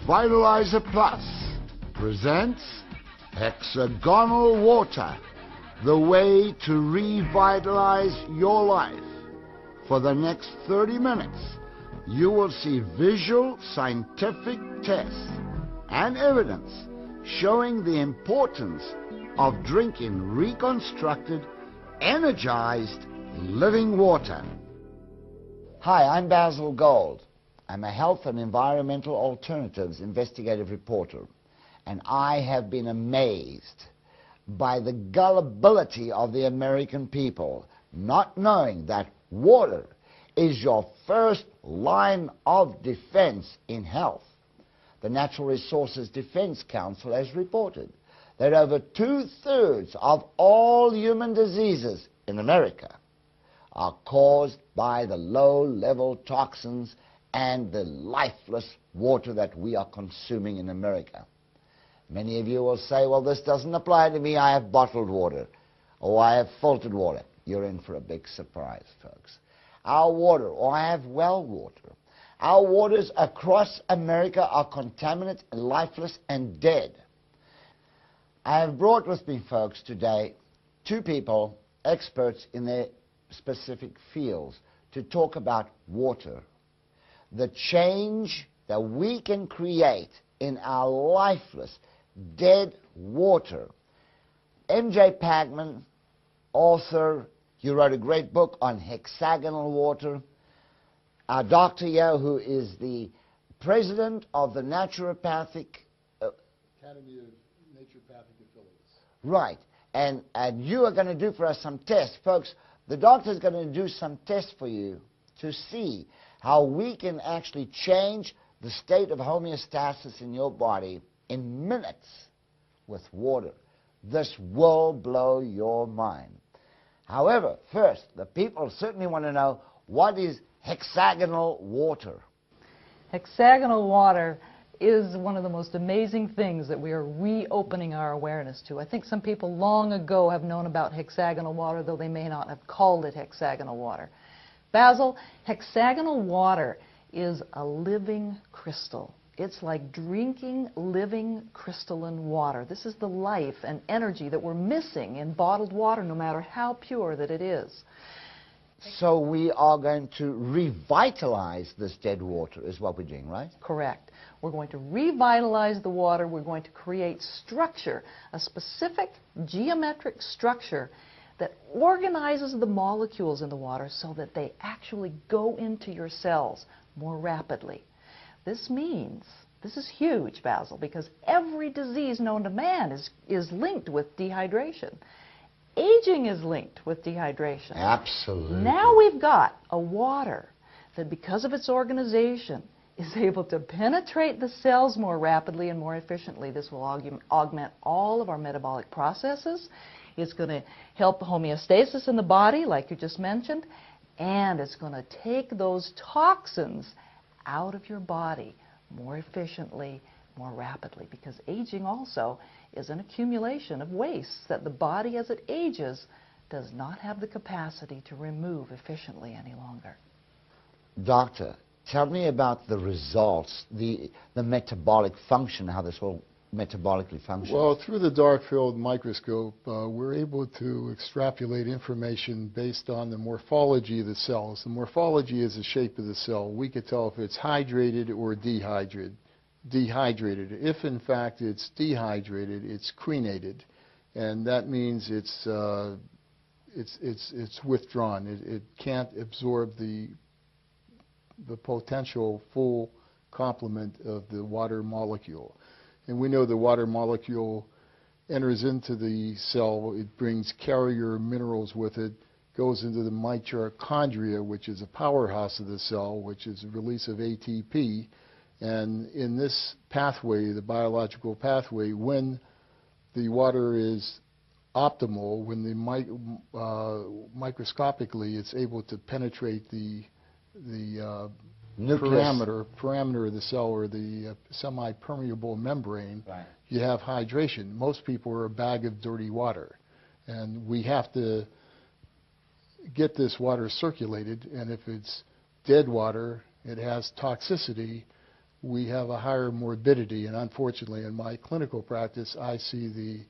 Vitalizer Plus presents Hexagonal Water, the way to revitalize your life. For the next 30 minutes, you will see visual scientific tests and evidence showing the importance of drinking reconstructed, energized, living water. Hi, I'm Basil Gold. I'm a health and environmental alternatives investigative reporter, and I have been amazed by the gullibility of the American people, not knowing that water is your first line of defense in health. The Natural Resources Defense Council has reported that over 2/3 of all human diseases in America are caused by the low-level toxins and the lifeless water that we are consuming in America. Many of you will say, well, this doesn't apply to me. I have bottled water, or I have filtered water. You're in for a big surprise, folks. Our water, or I have well water. Our waters across America are contaminated, lifeless, and dead. I have brought with me, folks, today two people, experts in their specific fields, to talk about water, the change that we can create in our lifeless, dead water. M.J. Pagman, author, you wrote a great book on hexagonal water. Our doctor here, who is the president of the Naturopathic Academy of Naturopathic Affiliates. Right, and you are going to do for us some tests. Folks, the doctor is going to do some tests for you to see how we can actually change the state of homeostasis in your body in minutes with water. This will blow your mind. However, first, the people certainly want to know, what is hexagonal water? Hexagonal water is one of the most amazing things that we are reopening our awareness to. I think some people long ago have known about hexagonal water, though they may not have called it hexagonal water. Basil, hexagonal water is a living crystal. It's like drinking living crystalline water. This is the life and energy that we're missing in bottled water, no matter how pure that it is. So we are going to revitalize this dead water, is what we're doing, right? Correct. We're going to revitalize the water. We're going to create structure, a specific geometric structure that organizes the molecules in the water so that they actually go into your cells more rapidly. This means, this is huge, Basil, because every disease known to man is linked with dehydration. Aging is linked with dehydration. Absolutely. Now we've got a water that, because of its organization, is able to penetrate the cells more rapidly and more efficiently. This will augment all of our metabolic processes. It's going to help the homeostasis in the body, like you just mentioned, and it's going to take those toxins out of your body more efficiently, more rapidly, because aging also is an accumulation of wastes that the body, as it ages, does not have the capacity to remove efficiently any longer. Doctor, tell me about the results, the metabolic function, how this all metabolically functions. Well, through the dark field microscope, we're able to extrapolate information based on the morphology of the cells. The morphology is the shape of the cell. We could tell if it's hydrated or dehydrated. If in fact it's dehydrated, it's crenated, and that means it's withdrawn. It can't absorb the potential full complement of the water molecule. And we know the water molecule enters into the cell. It brings carrier minerals with it, goes into the mitochondria, which is a powerhouse of the cell, which is the release of ATP. And in this pathway, the biological pathway, when the water is optimal, when the microscopically it's able to penetrate the parameter of the cell, or the semi-permeable membrane, right, you have hydration. Most people are a bag of dirty water, and we have to get this water circulated, and if it's dead water, it has toxicity we have a higher morbidity. And unfortunately, in my clinical practice, I see the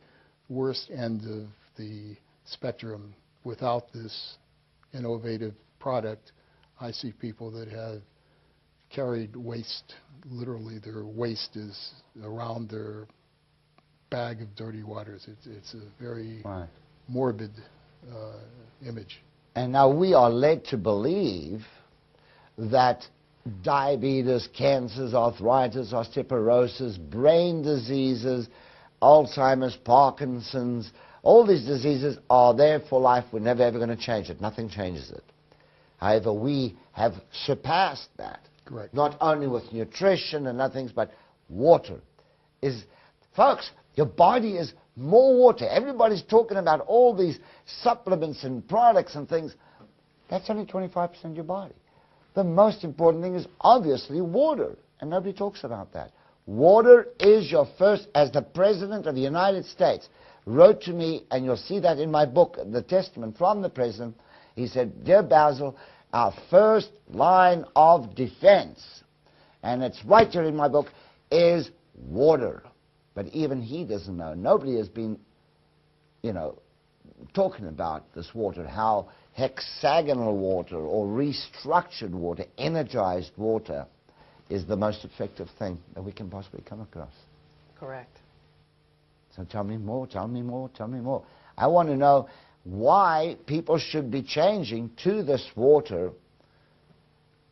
worst end of the spectrum. Without this innovative product, I see people that have carried waste. Literally, their waste is around their bag of dirty waters. It's a very morbid image. And now we are led to believe that diabetes, cancers, arthritis, osteoporosis, brain diseases, Alzheimer's, Parkinson's, all these diseases are there for life. We're never ever going to change it. Nothing changes it. However, we have surpassed that. Correct. Not only with nutrition and other things, but water is, folks, your body is more water. Everybody's talking about all these supplements and products and things. That's only 25% of your body. The most important thing is obviously water, and nobody talks about that. Water is your first, as the President of the United States wrote to me, and you'll see that in my book, The Testament from the President. He said, "Dear Basil, our first line of defense," and it's right here in my book, "is water." But even he doesn't know. Nobody has been, talking about this water, how hexagonal water or restructured water, energized water, is the most effective thing that we can possibly come across. Correct. So tell me more, tell me more, tell me more. I want to know why people should be changing to this water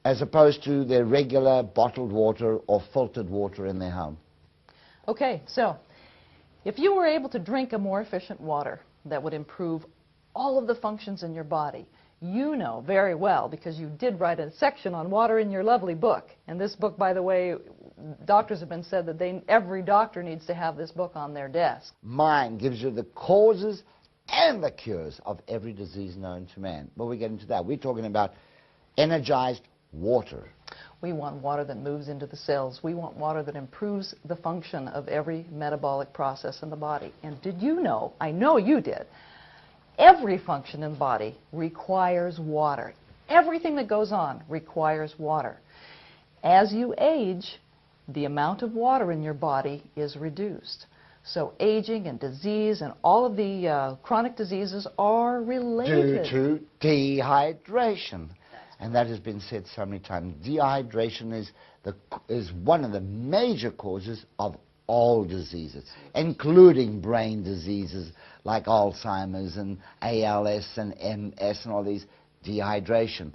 as opposed to their regular bottled water or filtered water in their home. Okay, so if you were able to drink a more efficient water that would improve all of the functions in your body, you know very well, because you did write a section on water in your lovely book. And this book, by the way, doctors have been said that every doctor needs to have this book on their desk. Mine gives you the causes and the cures of every disease known to man. But we get into that. We're talking about energized water. We want water that moves into the cells. We want water that improves the function of every metabolic process in the body. And did you know, I know you did, every function in the body requires water. Everything that goes on requires water. As you age, the amount of water in your body is reduced. So aging and disease and all of the chronic diseases are related. Due to dehydration. And that has been said so many times. Dehydration is one of the major causes of all diseases, including brain diseases like Alzheimer's and ALS and MS and all these. Dehydration.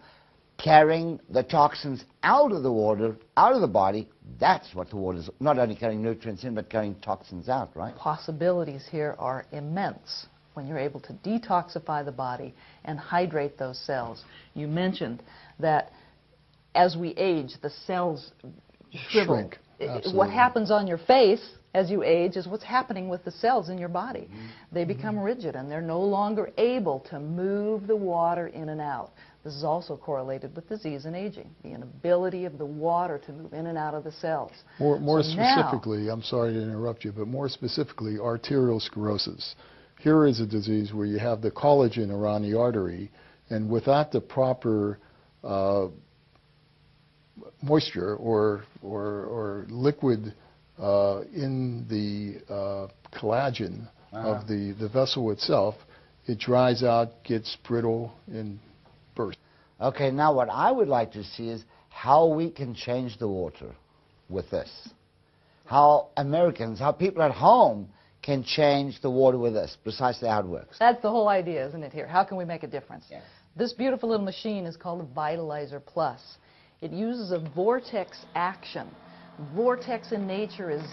Carrying the toxins out of the water, out of the body, that's what the water is. Not only carrying nutrients in, but carrying toxins out, right? Possibilities here are immense when you're able to detoxify the body and hydrate those cells. You mentioned that as we age, the cells shrivel. Shrink. What happens on your face as you age is what's happening with the cells in your body. Mm-hmm. They become rigid and they're no longer able to move the water in and out. This is also correlated with disease and aging, the inability of the water to move in and out of the cells. More So specifically, now, I'm sorry to interrupt you, but more specifically, arterial sclerosis. Here is a disease where you have the collagen around the artery, and without the proper moisture or liquid in the collagen of the vessel itself, it dries out, gets brittle, and bursts. Okay, now what I would like to see is how we can change the water with this. How Americans, how people at home can change the water with this, precisely how it works. that's the whole idea, isn't it, here? How can we make a difference? Yes. This beautiful little machine is called a Vitalizer Plus. It uses a vortex action. Vortex in nature is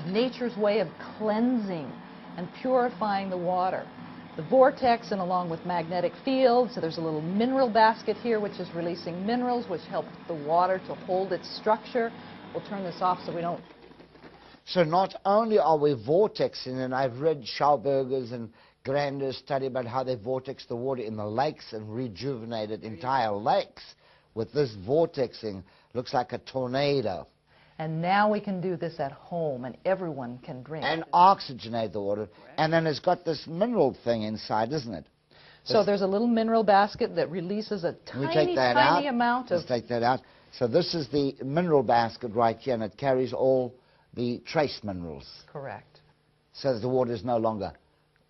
nature's way of cleansing and purifying the water. The vortex, and along with magnetic fields, so there's a little mineral basket here which is releasing minerals which help the water to hold its structure. We'll turn this off so we don't. So not only are we vortexing, and I've read Schauberger's and Grander's study about how they vortex the water in the lakes and rejuvenated entire lakes. With this vortexing, looks like a tornado. And now we can do this at home, and everyone can drink. And oxygenate the water. And then it's got this mineral thing inside, isn't it? So there's a little mineral basket that releases a Can we take tiny, that tiny out? amount of... Let's take that out. So this is the mineral basket right here, and it carries all the trace minerals. Correct. So that the water is no longer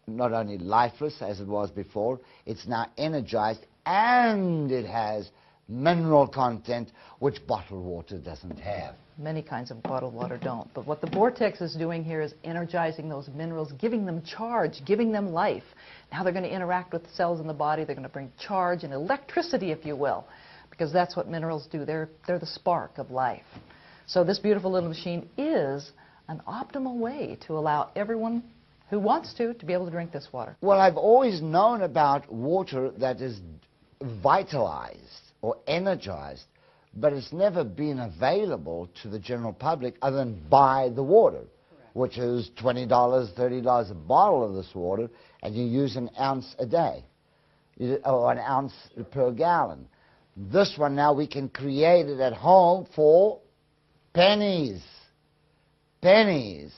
not only lifeless as it was before, it's now energized, and it has mineral content which bottled water doesn't have. Many kinds of bottled water don't. But what the vortex is doing here is energizing those minerals, giving them charge, giving them life. Now they're going to interact with the cells in the body. They're going to bring charge and electricity, if you will, because that's what minerals do. They're the spark of life. So this beautiful little machine is an optimal way to allow everyone who wants to be able to drink this water. Well, I've always known about water that is vitalized or energized, but it's never been available to the general public other than buy the water, which is $20, $30 a bottle of this water, and you use an ounce a day, or an ounce per gallon. This one now we can create it at home for pennies. Pennies.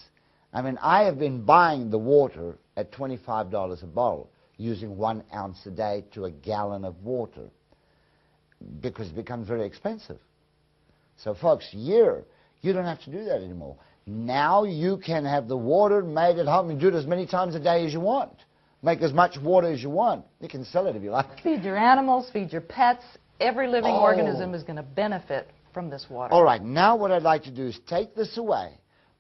I mean, I have been buying the water at $25 a bottle, using 1 ounce a day to a gallon of water, because it becomes very expensive. So folks, you don't have to do that anymore. Now you can have the water made at home and do it as many times a day as you want. Make as much water as you want. You can sell it if you like. Feed your animals, feed your pets. Every living organism is going to benefit from this water. All right, now what I'd like to do is take this away,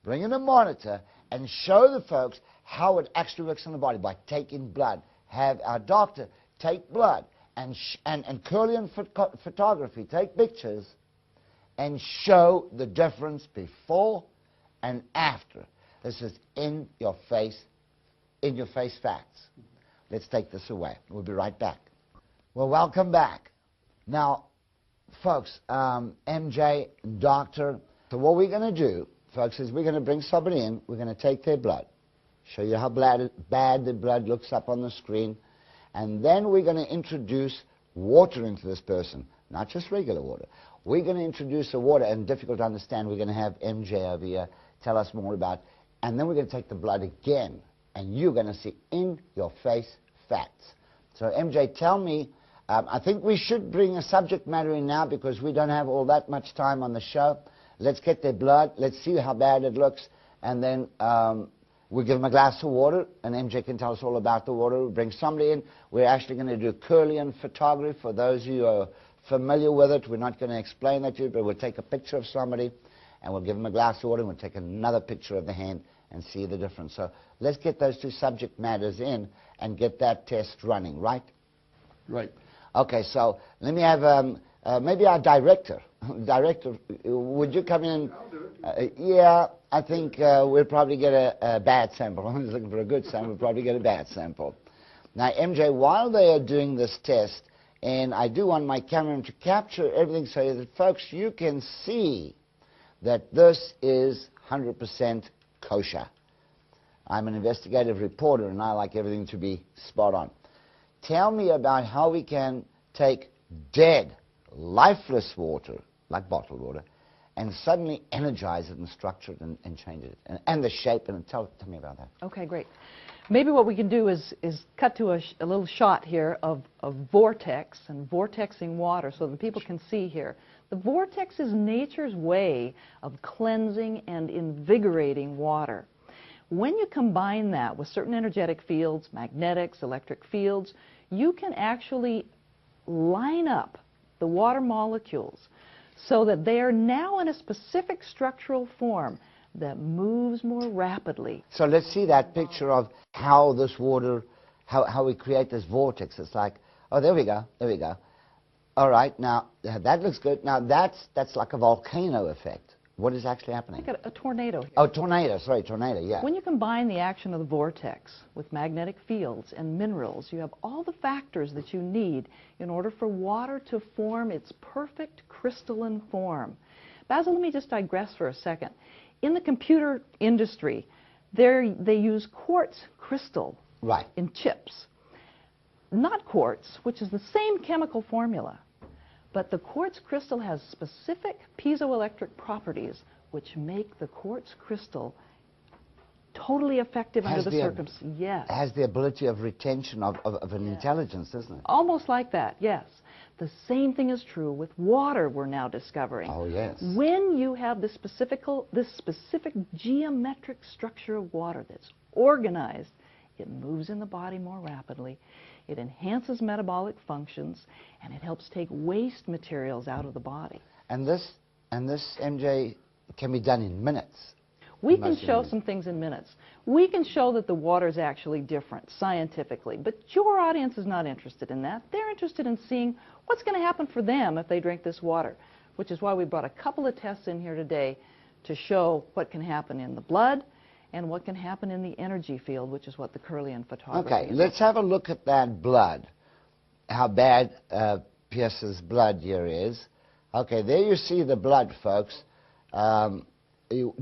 bring in a monitor, and show the folks how it actually works in the body by taking blood. Have our doctor take blood and Kirlian photography, take pictures and show the difference before and after. This is in your face facts. Let's take this away. We'll be right back. Well, welcome back. Now, folks, MJ, doctor, so what we're going to do, folks, is we're going to bring somebody in, we're going to take their blood, show you how bad the blood looks up on the screen, and then we're going to introduce water into this person, not just regular water. We're going to introduce a water, and difficult to understand, we're going to have MJ over here tell us more about, and then we're going to take the blood again, and you're going to see in-your-face facts. So MJ, tell me, I think we should bring a subject matter in now because we don't have all that much time on the show. Let's get their blood, let's see how bad it looks, and then we'll give them a glass of water, and MJ can tell us all about the water. We'll bring somebody in. We're actually going to do Kirlian photography. For those of you who are familiar with it, we're not going to explain that to you, but we'll take a picture of somebody, and we'll give them a glass of water, and we'll take another picture of the hand and see the difference. So let's get those two subject matters in and get that test running, right? Right. Okay, so let me have maybe our director. Director, would you come in? Yeah, I think we'll probably get a bad sample. I was looking for a good sample. We'll probably get a bad sample. Now, MJ, while they are doing this test, and I do want my camera to capture everything so that, folks, you can see that this is 100% kosher. I'm an investigative reporter, and I like everything to be spot on. Tell me about how we can take dead, lifeless water, like bottled water, and suddenly energize it and structure it and change it, and the shape, and tell me about that. Okay, great. Maybe what we can do is cut to a little shot here of vortex and vortexing water so that people can see here. The vortex is nature's way of cleansing and invigorating water. When you combine that with certain energetic fields, magnetics, electric fields, you can actually line up the water molecules so that they are now in a specific structural form that moves more rapidly. So let's see that picture of how this water, how we create this vortex. It's like, oh, there we go, there we go. All right, now, that looks good. Now, that's like a volcano effect. What is actually happening? Like a tornado here. Oh, tornado, sorry, tornado, yeah. When you combine the action of the vortex with magnetic fields and minerals, you have all the factors that you need in order for water to form its perfect crystalline form. Basil, let me just digress for a second. In the computer industry, they use quartz crystal in chips. Not quartz, which is the same chemical formula. But the quartz crystal has specific piezoelectric properties which make the quartz crystal totally effective under the circumstances. Yes. Has the ability of retention of an intelligence, doesn't it? Almost like that, yes. The same thing is true with water, we're now discovering. Oh, yes. When you have this specific geometric structure of water that's organized, it moves in the body more rapidly, it enhances metabolic functions, and it helps take waste materials out of the body. And this, MJ, can be done in minutes. We can show some things in minutes. We can show that the water is actually different scientifically, but your audience is not interested in that. They're interested in seeing what's going to happen for them if they drink this water, which is why we brought a couple of tests in here today to show what can happen in the blood and what can happen in the energy field, which is what the Kirlian photography is. Okay, let's have a look at that blood, how bad Pierce's blood here is. Okay, there you see the blood, folks.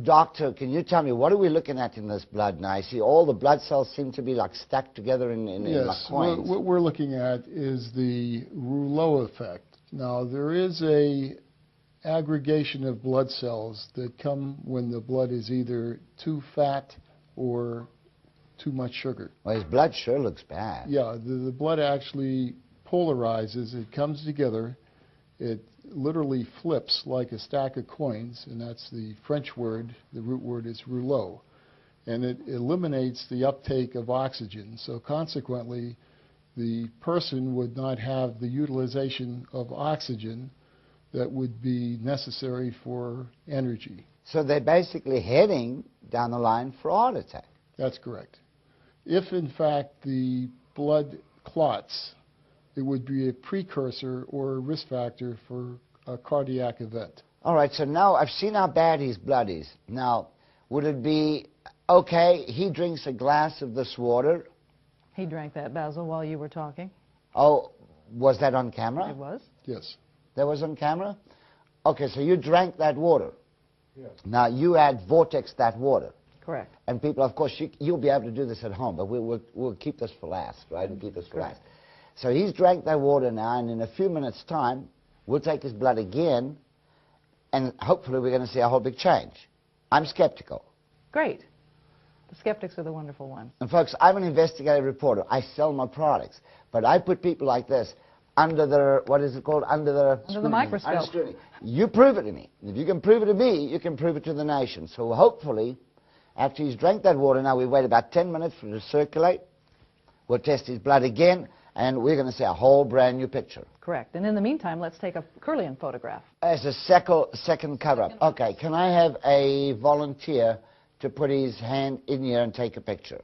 Doctor, can you tell me, what are we looking at in this blood now? I see all the blood cells seem to be like stuck together in like coins. Yes, what we're looking at is the rouleau effect. Now, there is a aggregation of blood cells that come when the blood is either too fat or too much sugar. Well, his blood sure looks bad. Yeah, the blood actually polarizes, it comes together, it literally flips like a stack of coins, and that's the French word, the root word is rouleau, and it eliminates the uptake of oxygen. So consequently, the person would not have the utilization of oxygen that would be necessary for energy. So they're basically heading down the line for a heart attack. That's correct. If in fact the blood clots, it would be a precursor or a risk factor for a cardiac event. All right, so now I've seen how bad his blood is. Now, would it be okay, he drinks a glass of this water? He drank that, Basil, while you were talking. Oh, was that on camera? It was. Yes. That was on camera? Okay, so you drank that water. Yes. Now, you had vortex that water. Correct. And people, of course, you'll be able to do this at home, but we'll keep this for last, right? We'll keep this for last. So he's drank that water now, and in a few minutes' time, we'll take his blood again, and hopefully we're going to see a whole big change. I'm skeptical. Great. The skeptics are the wonderful ones. And folks, I'm an investigative reporter. I sell my products, but I put people like this under the, what is it called? Under the microscope. Under scrutiny. You prove it to me. If you can prove it to me, you can prove it to the nation. So hopefully, after he's drank that water, now we wait about 10 minutes for it to circulate. We'll test his blood again, and we're going to see a whole brand new picture. Correct. And in the meantime, let's take a Kirlian photograph. As a second cover-up. Okay, can I have a volunteer to put his hand in here and take a picture?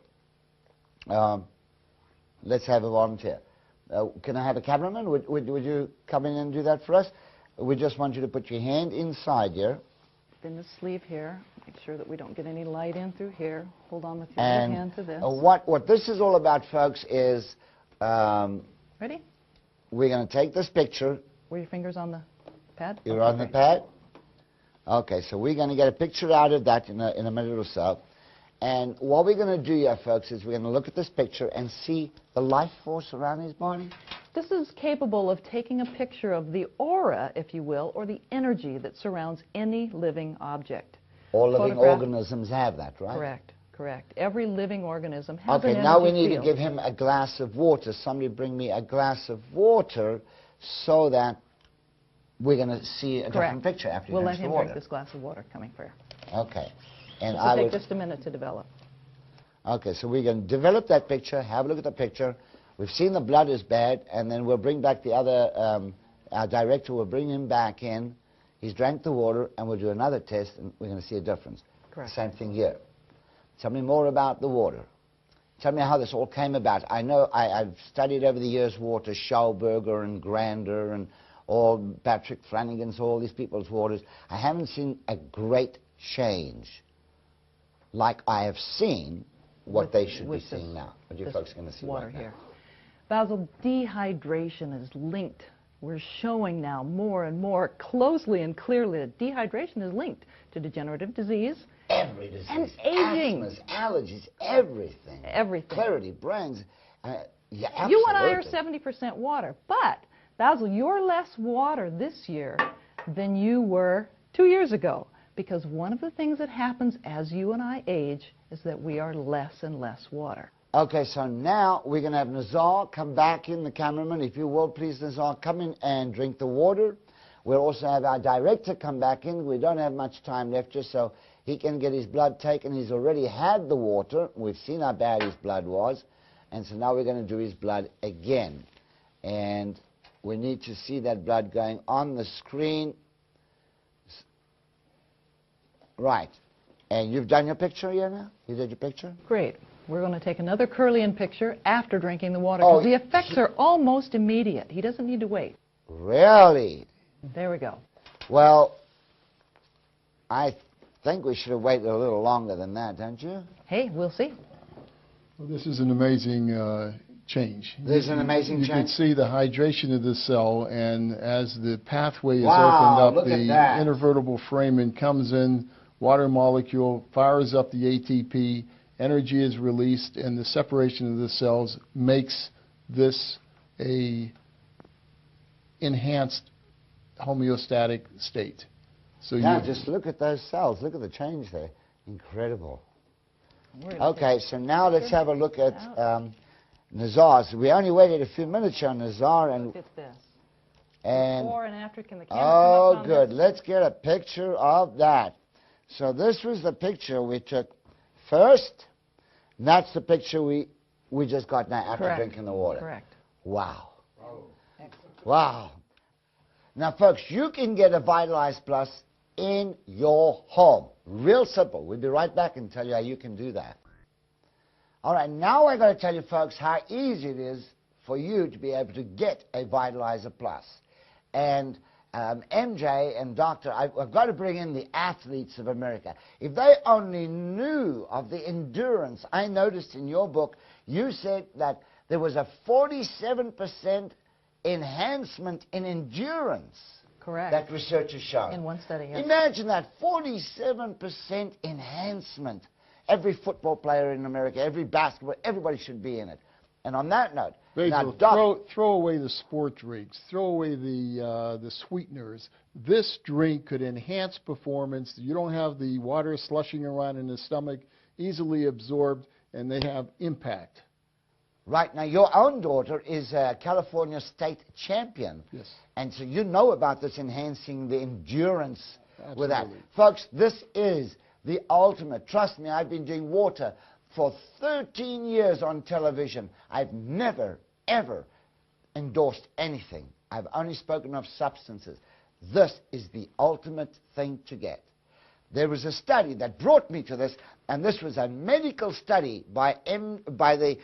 Let's have a volunteer. Can I have a cameraman? Would you come in and do that for us? We just want you to put your hand inside here. In the sleeve here. Make sure that we don't get any light in through here. Hold on with your other hand to this. What this is all about, folks, is... Ready? We're going to take this picture. Were your fingers on the pad? You're on the pad? Okay, so we're going to get a picture out of that in a minute or so. And what we're going to do here, folks, is we're going to look at this picture and see the life force around his body. This is capable of taking a picture of the aura, if you will, or the energy that surrounds any living object. All living organisms have that, right? Correct, correct. Every living organism has an energy Okay, now we need field. to give him a glass of water. Somebody bring me a glass of water so that we're going to see a different picture after he We'll drinks let him the water. drink this glass of water coming for you. Okay. And This will take just a minute to develop. Okay, so we're going to develop that picture, have a look at the picture. We've seen the blood is bad, and then we'll bring back the other, our director will bring him back in. He's drank the water, and we'll do another test, and we're going to see a difference. Correct. Same thing here. Tell me more about the water. Tell me how this all came about. I know I've studied over the years water, Schauberger and Grander and all Patrick Flanagan's, all these people's waters. I haven't seen a great change like I have seen what they should be seeing now. What you folks are going to see water right here. now. Basil, dehydration is linked. We're showing now more and more closely and clearly that dehydration is linked to degenerative disease. Every disease. And aging. Asthmas, allergies, everything. Everything. Clarity, brains. Yeah, absolutely. You and I are 70% water, but Basil, you're less water this year than you were 2 years ago, because one of the things that happens as you and I age is that we are less and less water. Okay, so now we're going to have Nazar come back in, the cameraman. If you will, please, Nazar, come in and drink the water. We'll also have our director come back in. We don't have much time left, just so he can get his blood taken. He's already had the water. We've seen how bad his blood was. And so now we're going to do his blood again. And we need to see that blood going on the screen. Right. And you've done your picture here now? You did your picture? Great. We're going to take another Curlian picture after drinking the water, because the effects are almost immediate. He doesn't need to wait. Really? There we go. Well, I think we should have waited a little longer than that, don't you? Hey, we'll see. Well, this is an amazing change. This is an amazing change. You can see the hydration of the cell, and as the pathway is Wow, opened look up, at the that. intervertebral foramen comes in, water molecule fires up the ATP, energy is released, and the separation of the cells makes this a enhanced homeostatic state. So Now, just look at those cells. Look at the change there. Incredible. Okay, so now let's have a look at Nazar. So we only waited a few minutes on Nazar. And, Look at this. and Before and after. Can the camera come up on good. this? Let's get a picture of that. So this was the picture we took first. And that's the picture we just got now after Correct. drinking the water. Correct. Wow. Excellent. Wow. Now, folks, you can get a Vitalize Plus in your home. Real simple. We'll be right back and tell you how you can do that. All right, now I'm going to tell you, folks, how easy it is for you to be able to get a Vitalizer Plus. And MJ and Doctor, I've got to bring in the athletes of America. If they only knew of the endurance, I noticed in your book, you said that there was a 47% enhancement in endurance. Correct. That research has shown. In one study, yes. Imagine that, 47% enhancement. Every football player in America, every basketball, everybody should be in it. And on that note, Basil, throw away the sport drinks, throw away the sweeteners. This drink could enhance performance. You don't have the water slushing around in the stomach, easily absorbed, and they have impact. Right. Now, your own daughter is a California state champion. Yes. And so you know about this enhancing the endurance with that. Absolutely. Folks, this is the ultimate. Trust me, I've been doing water for 13 years on television. I've never, ever endorsed anything. I've only spoken of substances. This is the ultimate thing to get. There was a study that brought me to this, and this was a medical study by the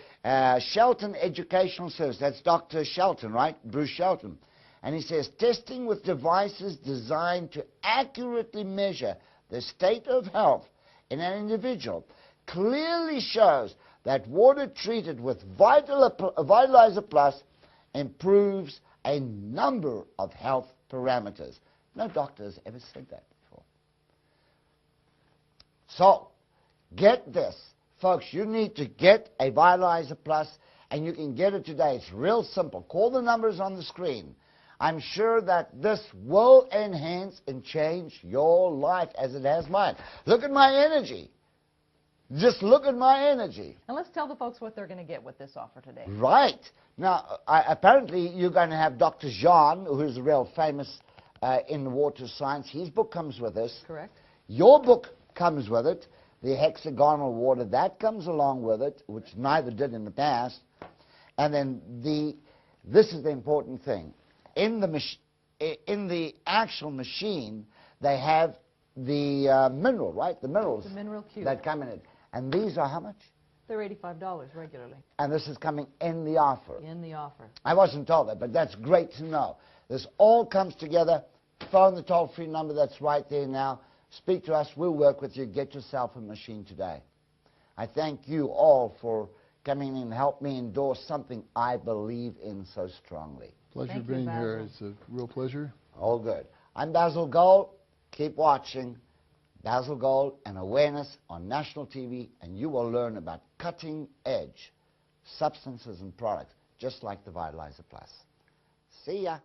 Shelton Educational Service. That's Dr. Shelton, right? Bruce Shelton. And he says, testing with devices designed to accurately measure the state of health in an individual clearly shows that water treated with Vitalizer Plus improves a number of health parameters. No doctor has ever said that before. So, get this. Folks, you need to get a Vitalizer Plus, and you can get it today. It's real simple. Call the numbers on the screen. I'm sure that this will enhance and change your life as it has mine. Look at my energy. Just look at my energy. And let's tell the folks what they're going to get with this offer today. Right. Now, apparently you're going to have Dr. Jean, who is real famous in water science. His book comes with this. Correct. Your book comes with it. The hexagonal water, that comes along with it, which neither did in the past. And then this is the important thing. In the actual machine, they have the mineral, right? The minerals. The mineral cube. That come in it. And these are how much? They're $85 regularly. And this is coming in the offer. In the offer. I wasn't told that, but that's great to know. This all comes together. Phone the toll-free number that's right there now. Speak to us. We'll work with you. Get yourself a machine today. I thank you all for coming in and help me endorse something I believe in so strongly. Pleasure being here. It's a real pleasure. All good. I'm Basil Gold. Keep watching Basil Gold and Awareness on national TV, and you will learn about cutting-edge substances and products, just like the Vitalizer Plus. See ya.